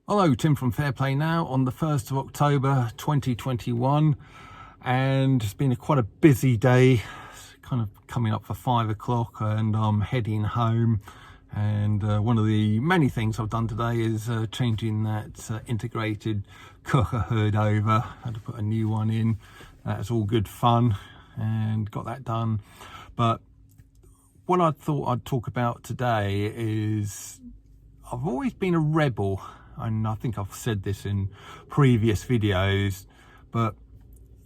Hello, Tim from Fair Play Now on the 1st of October 2021, and it's been quite a busy day. It's kind of coming up for 5 o'clock and I'm heading home, and one of the many things I've done today is changing that integrated cooker hood over. I had to put a new one in. That's all good fun and got that done. But what I thought I'd talk about today is I've always been a rebel, and I think I've said this in previous videos, but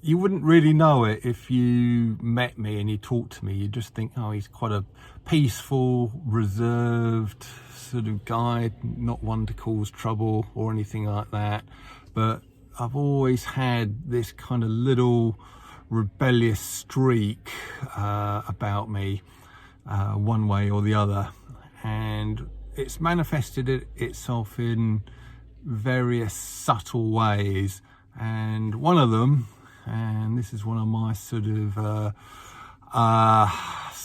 you wouldn't really know it if you met me and you talked to me. You just think, oh, he's quite a peaceful, reserved sort of guy, not one to cause trouble or anything like that. But I've always had this kind of little rebellious streak about me, one way or the other, and it's manifested itself in various subtle ways. And one of them, and this is one of my sort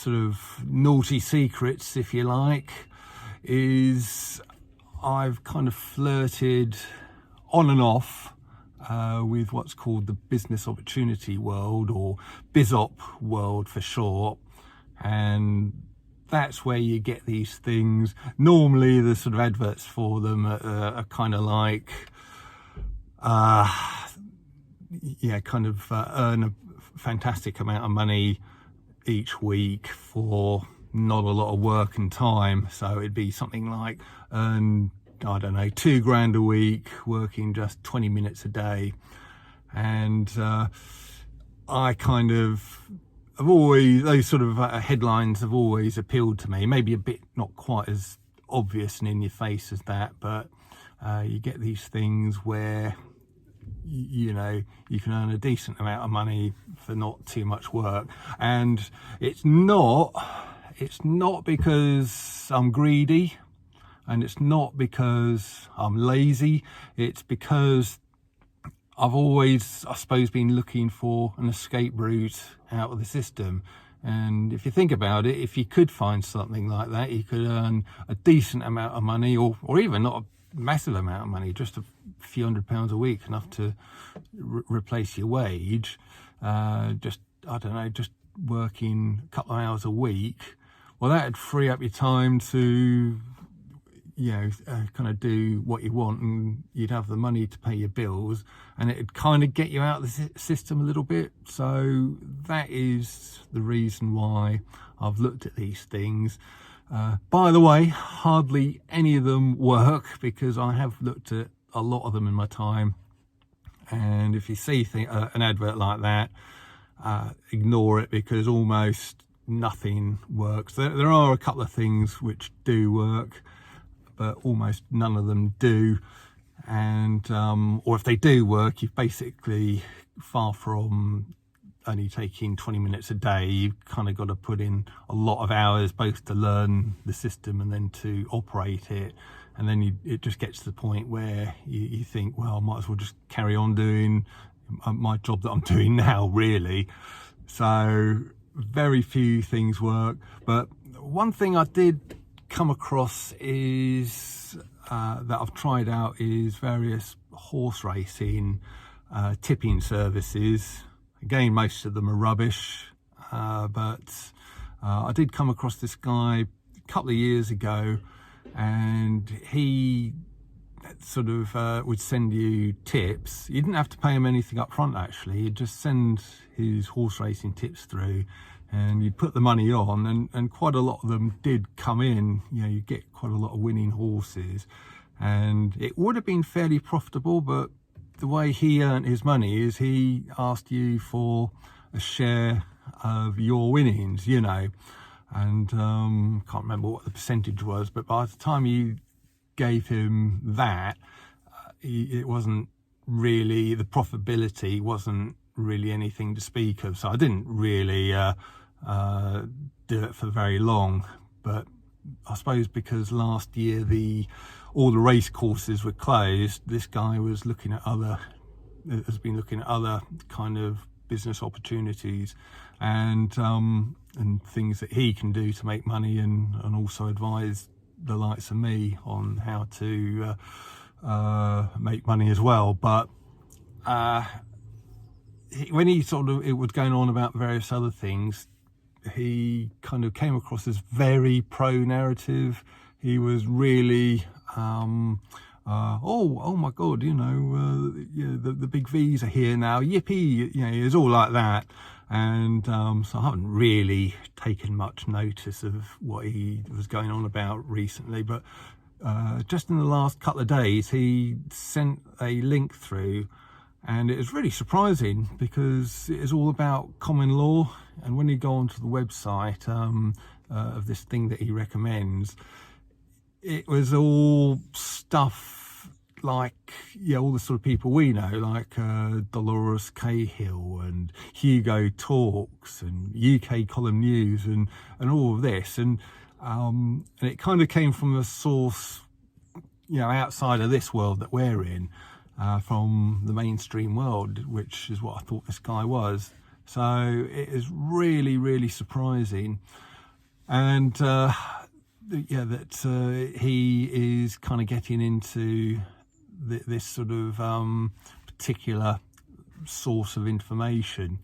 of naughty secrets, if you like, is I've kind of flirted on and off with what's called the business opportunity world, or Biz Opp world for short. And that's where you get these things. Normally the sort of adverts for them are kind of like earn a fantastic amount of money each week for not a lot of work and time. So it'd be something like earn, I don't know, £2 a week working just 20 minutes a day. And I kind of have always, those sort of headlines have always appealed to me. Maybe a bit not quite as obvious and in your face as that, but you get these things where you know you can earn a decent amount of money for not too much work. And it's not because I'm greedy, and it's not because I'm lazy. It's because I've always, I suppose, been looking for an escape route out of the system. And if you think about it, if you could find something like that, you could earn a decent amount of money, or even not a massive amount of money, just a few £100s a week, enough to replace your wage. Just, I don't know, just working a couple of hours a week. Well, that'd free up your time to kind of do what you want, and you'd have the money to pay your bills, and it'd kind of get you out of the system a little bit. So that is the reason why I've looked at these things. By the way, hardly any of them work, because I have looked at a lot of them in my time, and if you see an advert like that, ignore it, because almost nothing works. There are a couple of things which do work, but almost none of them do. And or if they do work, you've basically, far from only taking 20 minutes a day, you've kind of got to put in a lot of hours, both to learn the system and then to operate it. And then it just gets to the point where you think, well, I might as well just carry on doing my job that I'm doing now, really. So very few things work. But one thing I did come across is that I've tried out is various horse racing tipping services. Again, most of them are rubbish, but I did come across this guy a couple of years ago, and he sort of would send you tips. You didn't have to pay him anything up front, actually. He'd just send his horse racing tips through, and you'd put the money on, and quite a lot of them did come in. You get quite a lot of winning horses, and it would have been fairly profitable. But the way he earned his money is he asked you for a share of your winnings, and can't remember what the percentage was, but by the time you gave him that, it wasn't really, the profitability wasn't really anything to speak of. So I didn't really do it for very long. But I suppose because last year all the race courses were closed, this guy was has been looking at other kind of business opportunities and things that he can do to make money, and also advise the likes of me on how to make money as well. But when he it was going on about various other things, he kind of came across as very pro-narrative. He was really oh my god, the big V's are here now, yippee, it was all like that. And so I haven't really taken much notice of what he was going on about recently, but just in the last couple of days he sent a link through, and it was really surprising because it is all about common law. And when you go onto the website of this thing that he recommends, it was all stuff like, all the sort of people we know, like Dolores Cahill and Hugo Talks and UK Column News and all of this. And it kind of came from a source, outside of this world that we're in, from the mainstream world, which is what I thought this guy was. So it is really, really surprising. And he is kind of getting into this sort of particular source of information.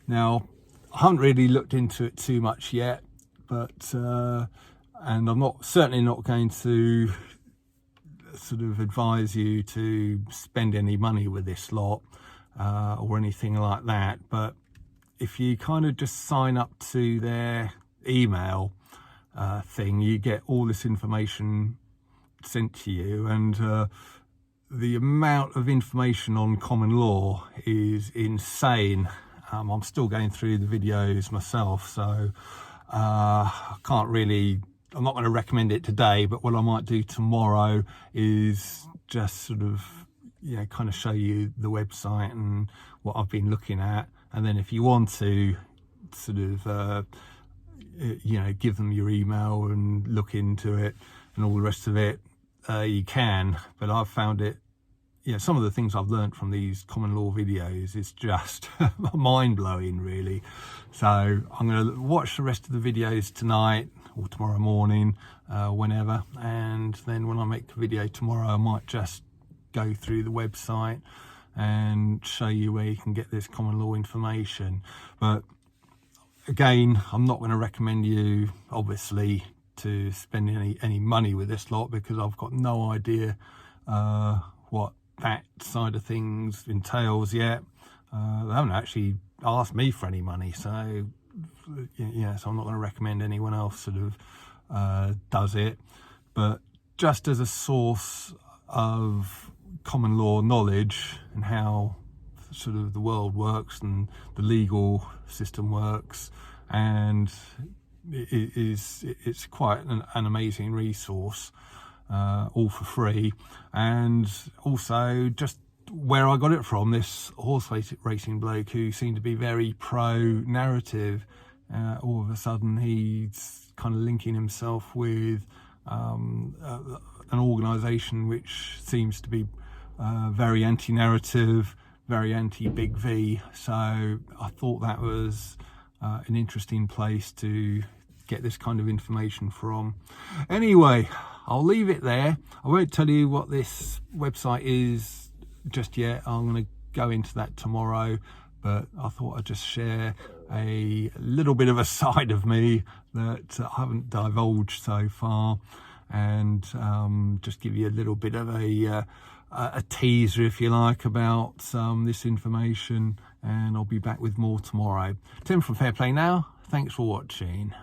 Now, I haven't really looked into it too much yet, but and I'm certainly not going to sort of advise you to spend any money with this lot or anything like that. But if you kind of just sign up to their email thing, you get all this information sent to you, and the amount of information on common law is insane. I'm still going through the videos myself, so I'm not going to recommend it today, but what I might do tomorrow is just sort of kind of show you the website and what I've been looking at, and then if you want to sort of give them your email and look into it and all the rest of it, you can. But I've found it, some of the things I've learned from these common law videos is just mind-blowing, really. So I'm going to watch the rest of the videos tonight or tomorrow morning, whenever, and then when I make the video tomorrow, I might just go through the website and show you where you can get this common law information. But again, I'm not going to recommend you, obviously, to spend any money with this lot, because I've got no idea what that side of things entails yet. They haven't actually asked me for any money, so so I'm not going to recommend anyone else sort of does it. But just as a source of common law knowledge and how sort of the world works and the legal system works, and it's quite an amazing resource, all for free. And also just where I got it from, this horse racing bloke who seemed to be very pro-narrative, all of a sudden he's kind of linking himself with an organisation which seems to be very anti-narrative, very anti-Big V. So I thought that was an interesting place to get this kind of information from. Anyway, I'll leave it there. I won't tell you what this website is just yet. I'm going to go into that tomorrow, but I thought I'd just share a little bit of a side of me that I haven't divulged so far, and just give you a little bit of a teaser, if you like, about this information. And I'll be back with more tomorrow. Tim from Fair Play Now, thanks for watching.